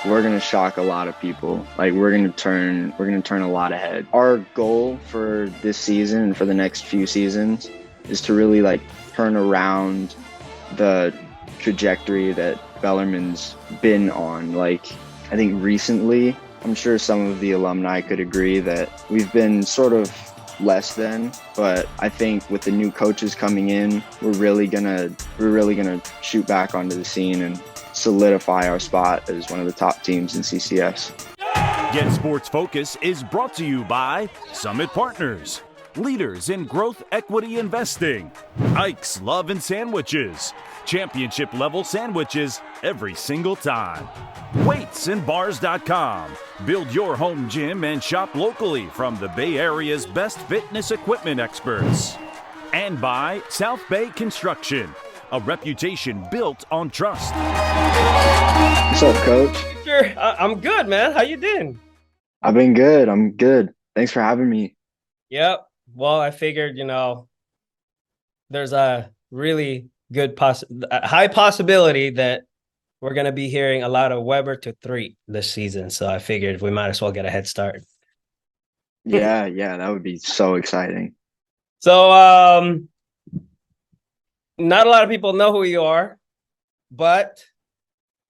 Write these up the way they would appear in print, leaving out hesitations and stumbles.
we're gonna shock a lot of people. Like we're gonna turn a lot of head. Our goal for this season and for the next few seasons is to really like turn around the trajectory that Bellarmine's been on. Like I think recently, I'm sure some of the alumni could agree that we've been sort of less than, but I think with the new coaches coming in, we're really gonna shoot back onto the scene and solidify our spot as one of the top teams in CCS. Get Sports Focus is brought to you by Summit Partners, leaders in growth equity investing, Ike's Love and Sandwiches, championship level sandwiches every single time, weightsandbars.com, build your home gym and shop locally from the Bay Area's best fitness equipment experts, and by South Bay Construction, a reputation built on trust. What's up, Coach? Sure, I'm good, man. How you doing? I've been good. I'm good. Thanks for having me. Yep. Well, I figured, there's a really good high possibility that we're going to be hearing a lot of Weber to 3 this season. So I figured we might as well get a head start. Yeah, that would be so exciting. So, not a lot of people know who you are, but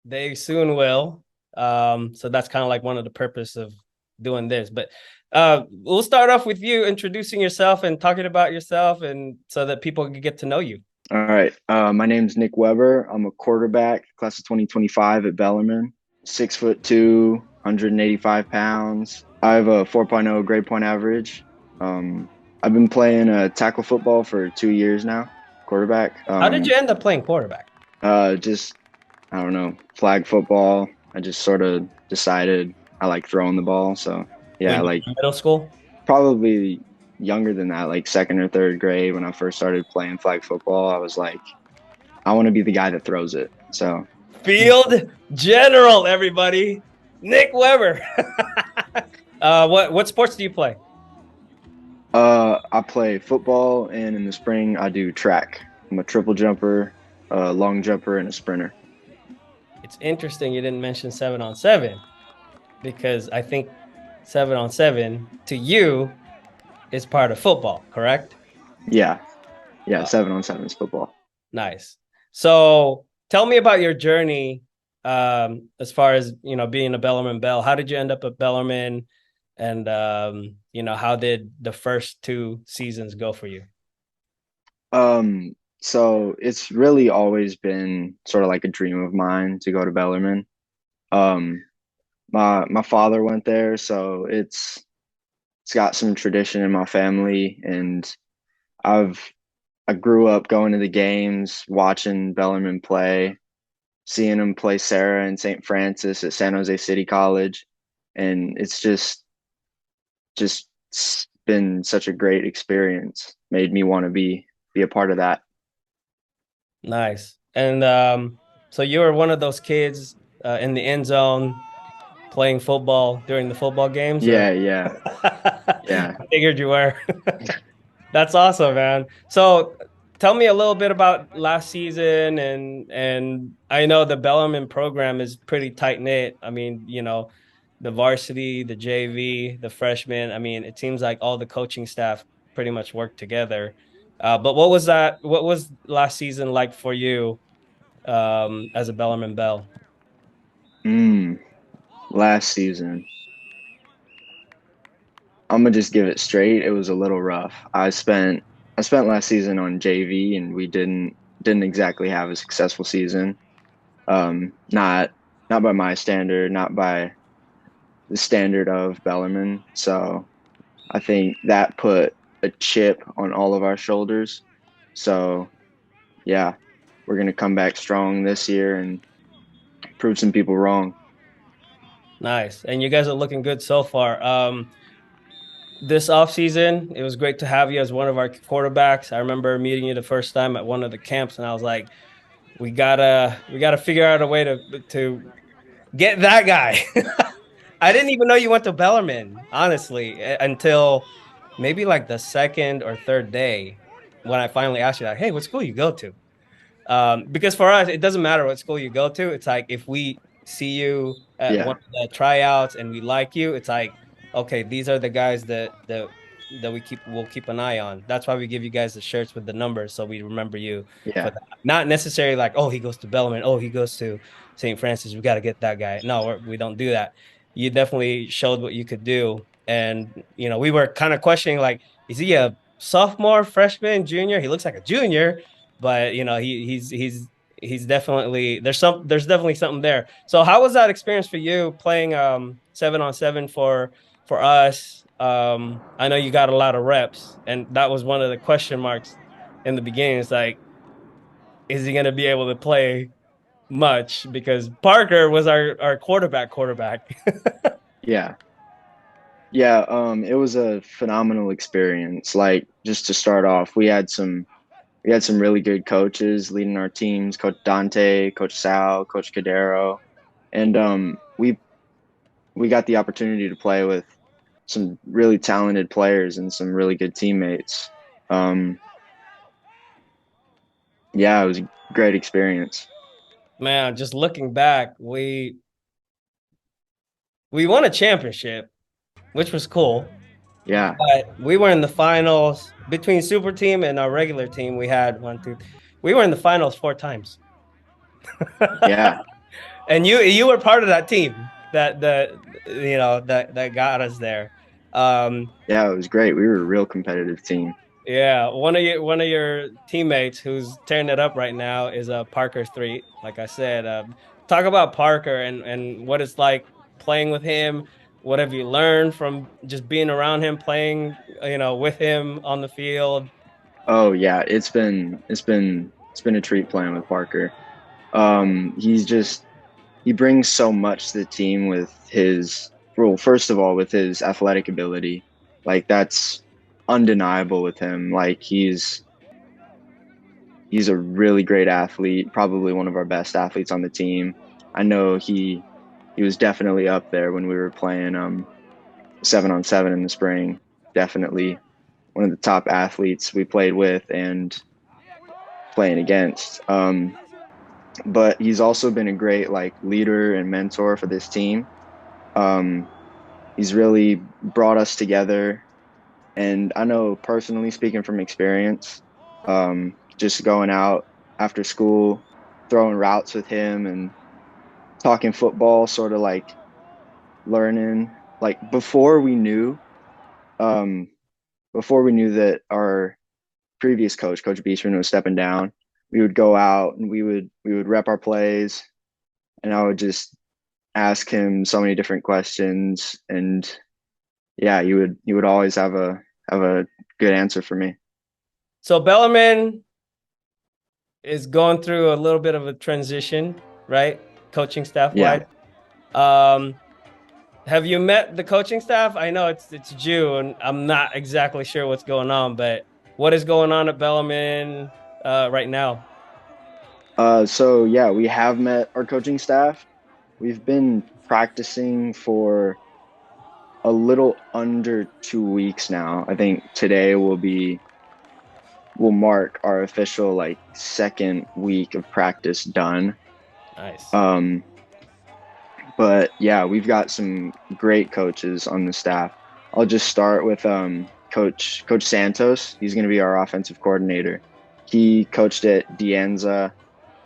they soon will. So that's kind of like one of the purpose of doing this. But we'll start off with you introducing yourself and talking about yourself, and so that people can get to know you. All right. My name's Nick Weber. I'm a quarterback, class of 2025 at Bellarmine. 6'2", 185 pounds. I have a 4.0 grade point average. I've been playing tackle football for 2 years now, quarterback. How did you end up playing quarterback? Just, I don't know, flag football. I just sort of decided I like throwing the ball. So, yeah, like middle school? Probably younger than that, like second or third grade when I first started playing flag football. I was like, I want to be the guy that throws it. So field general, everybody. Nick Weber. What sports do you play? I play football, and in the spring I do track. I'm a triple jumper, a long jumper, and a sprinter. It's interesting you didn't mention 7-on-7, because I think 7-on-7 to you is part of football, correct? Yeah, 7-on-7 is football. Nice. So tell me about your journey, as far as, being a Bellarmine Bell. How did you end up at Bellarmine? And, how did the first 2 seasons go for you? So it's really always been sort of like a dream of mine to go to Bellarmine. My father went there, so it's got some tradition in my family, and I grew up going to the games, watching Bellarmine play, seeing him play Sarah and St. Francis at San Jose City College, and it's just been such a great experience. Made me want to be a part of that. Nice. And so you were one of those kids in the end zone playing football during the football games? Yeah. I figured you were. That's awesome, man. So tell me a little bit about last season, and I know the Bellarmine program is pretty tight knit. I mean, the varsity, the JV, the freshmen. I mean, it seems like all the coaching staff pretty much work together. But what was last season like for you, as a Bellarmine Bell? Last season, I'm gonna just give it straight. It was a little rough. I spent last season on JV, and we didn't exactly have a successful season. Not by my standard, not by the standard of Bellarmine. So I think that put a chip on all of our shoulders. So yeah, we're gonna come back strong this year and prove some people wrong. Nice. And you guys are looking good so far. This offseason, it was great to have you as one of our quarterbacks. I remember meeting you the first time at one of the camps, and I was like, we gotta figure out a way to get that guy. I didn't even know you went to Bellarmine, honestly, until maybe like the second or third day when I finally asked you, like, hey, what school you go to? Because for us, it doesn't matter what school you go to. It's like if we see you at Yeah. one of the tryouts and we like you, it's like, okay, these are the guys that we'll keep an eye on. That's why we give you guys the shirts with the numbers so we remember you for Yeah. that. Not necessarily like, oh, he goes to Bellarmine, oh, he goes to St. Francis, we got to get that guy. No, we don't do that. You definitely showed what you could do. And, we were kind of questioning, like, is he a sophomore, freshman, junior? He looks like a junior, but he's definitely there's definitely something there. So how was that experience for you playing 7-on-7 for us? I know you got a lot of reps, and that was one of the question marks in the beginning. It's like, is he going to be able to play much? Because Parker was our quarterback. Yeah. Yeah. It was a phenomenal experience. Like, just to start off, we had some really good coaches leading our teams, Coach Dante, Coach Sal, Coach Cadero. And we got the opportunity to play with some really talented players and some really good teammates. Um, yeah, it was a great experience. Man, just looking back, we won a championship, which was cool. Yeah, But we were in the finals between super team and our regular team. We had one, two. We were in the finals 4 times, yeah, and you were part of that team that got us there. Um, yeah. It was great. We were a real competitive team. yeah, one of your teammates who's tearing it up right now is Parker Street. Like I said, talk about Parker and what it's like playing with him. What have you learned from just being around him, playing, with him on the field? Oh yeah, it's been a treat playing with Parker. He brings so much to the team with his, well, first of all, with his athletic ability. Like, that's undeniable with him. Like, he's a really great athlete, probably one of our best athletes on the team. I know he was definitely up there when we were playing 7-on-7 in the spring. Definitely one of the top athletes we played with and playing against. But he's also been a great like leader and mentor for this team. Um, he's really brought us together, and I know personally, speaking from experience, just going out after school, throwing routes with him and talking football, sort of like learning. Like, um, before we knew that our previous coach, Coach Beachman, was stepping down, we would go out and we would rep our plays, and I would just ask him so many different questions, and yeah, he would always have a good answer for me. So Bellarmine is going through a little bit of a transition, right? Coaching staff wise. Yeah. Um, have you met the coaching staff? I know it's June. I'm not exactly sure what's going on, but what is going on at Bellarmine right now? So yeah, we have met our coaching staff. We've been practicing for a little under 2 weeks now. I think today will mark our official like second week of practice done. Nice. Um, but yeah, we've got some great coaches on the staff. I'll just start with Coach Santos. He's going to be our offensive coordinator. He coached at Dianza,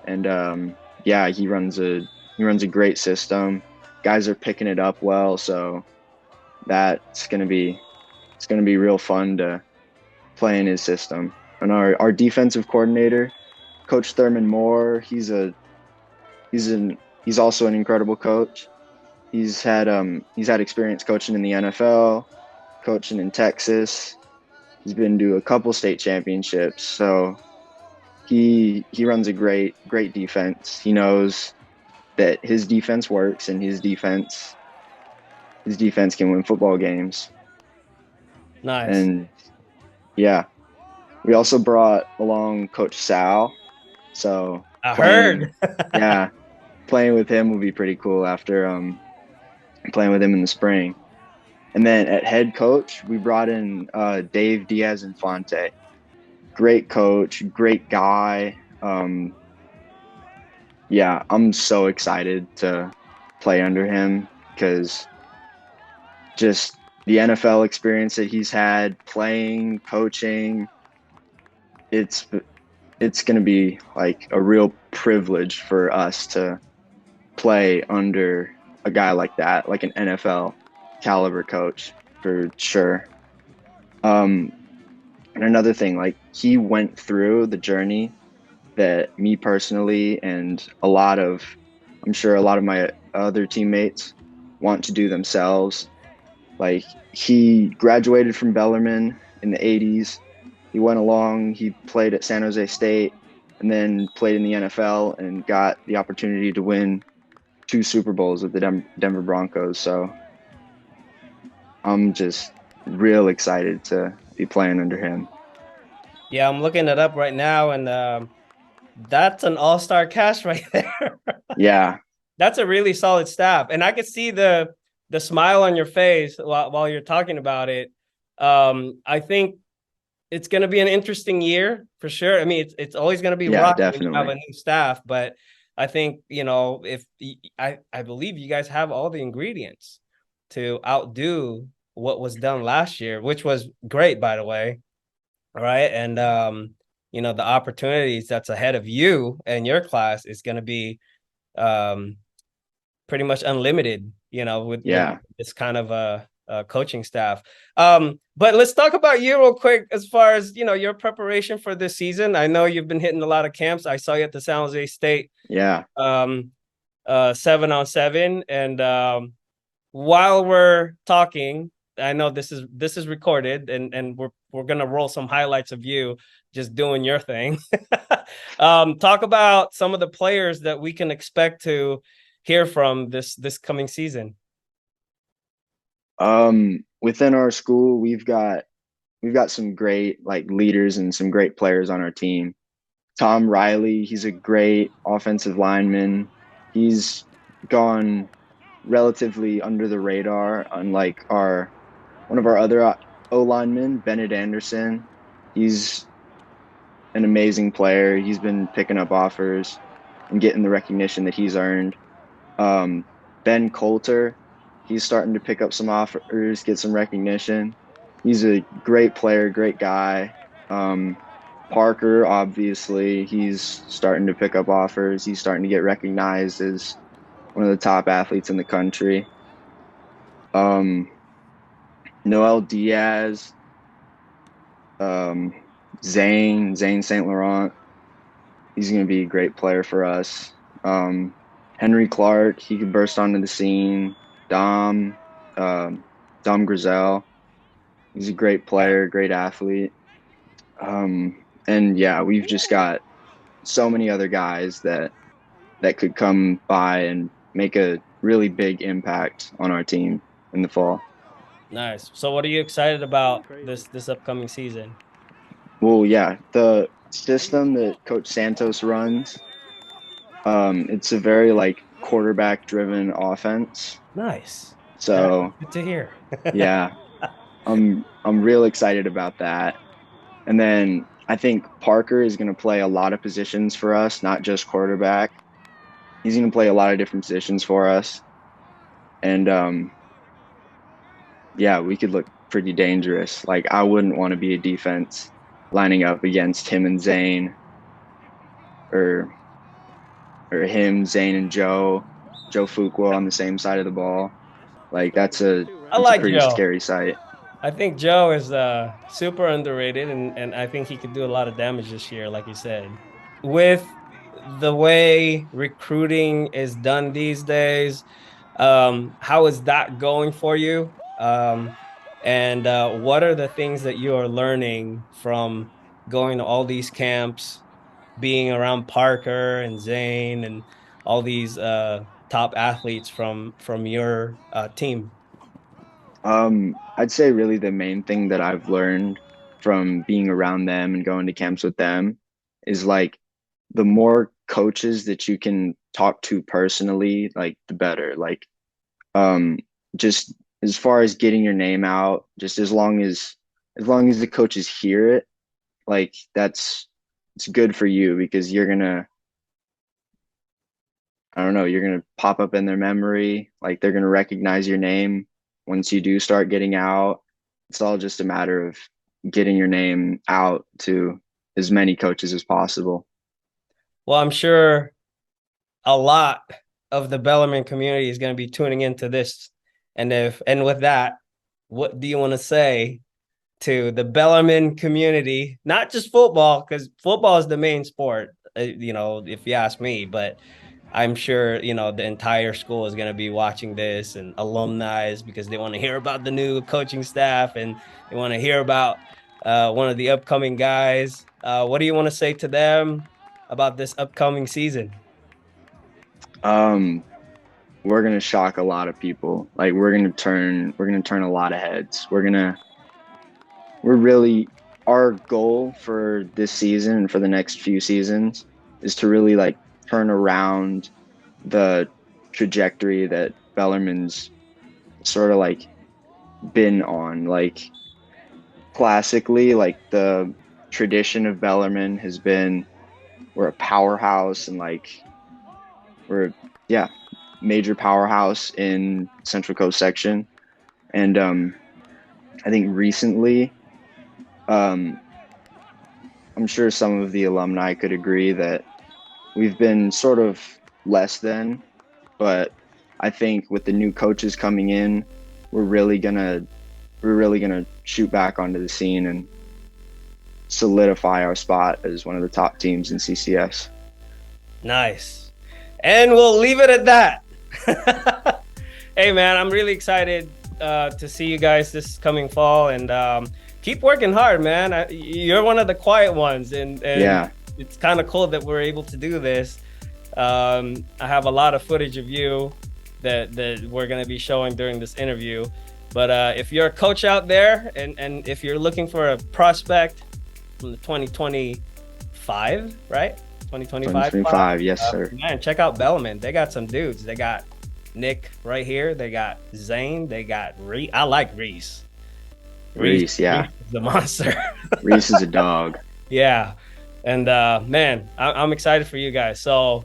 and yeah, he runs a great system. Guys are picking it up well, so that's it's gonna be real fun to play in his system. And our defensive coordinator, Coach Thurman Moore, he's an he's also an incredible coach. He's had experience coaching in the NFL, coaching in Texas. He's been to a couple state championships, so he runs a great defense. He knows that his defense works, and his defense can win football games. Nice. And yeah, we also brought along Coach Sal. So I playing, heard. yeah, playing with him will be pretty cool after playing with him in the spring. And then at head coach, we brought in Dave Diaz Infante. Great coach, great guy. Yeah, I'm so excited to play under him because just the NFL experience that he's had playing, coaching, it's it's going to be like a real privilege for us to play under a guy like that, like an NFL caliber coach for sure. And another thing, like he went through the journey that me personally and I'm sure a lot of my other teammates want to do themselves. Like he graduated from Bellarmine in the 80s. He went along, he played at San Jose State and then played in the NFL and got the opportunity to win two Super Bowls with the Denver Broncos. So I'm just real excited to be playing under him. Yeah, I'm looking it up right now, and that's an all-star cast right there. Yeah. That's a really solid staff, and I could see the smile on your face while you're talking about it. I think it's going to be an interesting year for sure. I mean, it's always going to be Yeah, rough when you have definitely. a new staff, but I think, you know, if I believe you guys have all the ingredients to outdo what was done last year, which was great, by the way. All right. And you know, the opportunities that's ahead of you and your class is going to be um pretty much unlimited, you know, with Yeah. this kind of coaching staff. But let's talk about you real quick as far as, you know, your preparation for this season. I know you've been hitting a lot of camps. I saw you at the San Jose State Yeah. 7-on-7. And while we're talking, I know this is recorded, and we're gonna roll some highlights of you just doing your thing. Talk about some of the players that we can expect to hear from this coming season. Within our school, we've got some great like leaders and some great players on our team. Tom Riley, he's a great offensive lineman. He's gone relatively under the radar, unlike our one of our other O linemen, Bennett Anderson. He's an amazing player. He's been picking up offers and getting the recognition that he's earned. Um, Ben Coulter, he's starting to pick up some offers, get some recognition. He's a great player, great guy. Um, Parker, obviously, he's starting to pick up offers. He's starting to get recognized as one of the top athletes in the country. Um, Noel Diaz, um, Zane St. Laurent. He's going to be a great player for us. Henry Clark, he could burst onto the scene. Dom, Dom Grizel, he's a great player, great athlete. And yeah, we've just got so many other guys that could come by and make a really big impact on our team in the fall. Nice. So what are you excited about this upcoming season? Well, yeah, the system that Coach Santos runs, it's a very like quarterback driven offense. Nice. That's So good to hear. yeah, I'm real excited about that. And then I think Parker is going to play a lot of positions for us, not just quarterback. He's going to play a lot of different positions for us. And yeah, we could look pretty dangerous. Like I wouldn't want to be a defense lining up against him and Zane or him, Zane and Joe Fuqua on the same side of the ball. Like I that's a like pretty Joe. scary sight. I think Joe is super underrated, and I think he could do a lot of damage this year, like you said. With the way recruiting is done these days, how is that going for you? And what are the things that you are learning from going to all these camps, being around Parker and Zane and all these top athletes from your team? I'd say really the main thing that I've learned from being around them and going to camps with them is like the more coaches that you can talk to personally, like the better. Like um just as far as getting your name out, just as long as the coaches hear it, like it's good for you because I don't know, you're going to pop up in their memory. Like they're going to recognize your name once you do start getting out. It's all just a matter of getting your name out to as many coaches as possible. Well, I'm sure a lot of the Bellarmine community is going to be tuning into this. And with that, what do you want to say to the Bellarmine community? Not just football, because football is the main sport, if you ask me, but I'm sure, the entire school is going to be watching this, and alumni, because they want to hear about the new coaching staff, and they want to hear about one of the upcoming guys. What do you want to say to them about this upcoming season? Um, we're gonna shock a lot of people. Like we're gonna turn a lot of heads. We're really our goal for this season and for the next few seasons is to really like turn around the trajectory that Bellarmine's sort of like been on. Like classically, like the tradition of Bellarmine has been we're a powerhouse and like we're yeah, major powerhouse in Central Coast section. And I think recently, um, I'm sure some of the alumni could agree that we've been sort of less than, but I think with the new coaches coming in, we're really gonna we're really gonna shoot back onto the scene and solidify our spot as one of the top teams in CCS. Nice. And we'll leave it at that. Hey, man, I'm really excited to see you guys this coming fall, and keep working hard, man. You're one of the quiet ones, and Yeah, it's kind of cool that we're able to do this. I have a lot of footage of you that we're going to be showing during this interview. But if you're a coach out there, and if you're looking for a prospect from the 2025, right? 2025. 2025, yes, sir. Man, check out Bellarmine. They got some dudes. They got Nick right here. They got Zane. They got Reese. I like Reese. Reese, yeah. Reese is the monster. Reese is a dog. Yeah. And man, I'm excited for you guys. So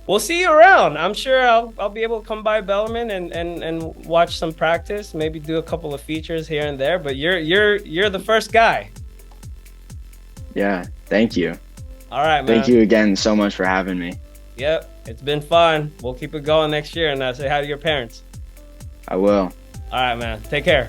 we'll see you around. I'm sure I'll be able to come by Bellarmine and watch some practice, maybe do a couple of features here and there. But you're the first guy. Yeah, thank you. All right, man. Thank you again so much for having me. Yep, it's been fun. We'll keep it going next year, and say hi to your parents. I will. All right, man. Take care.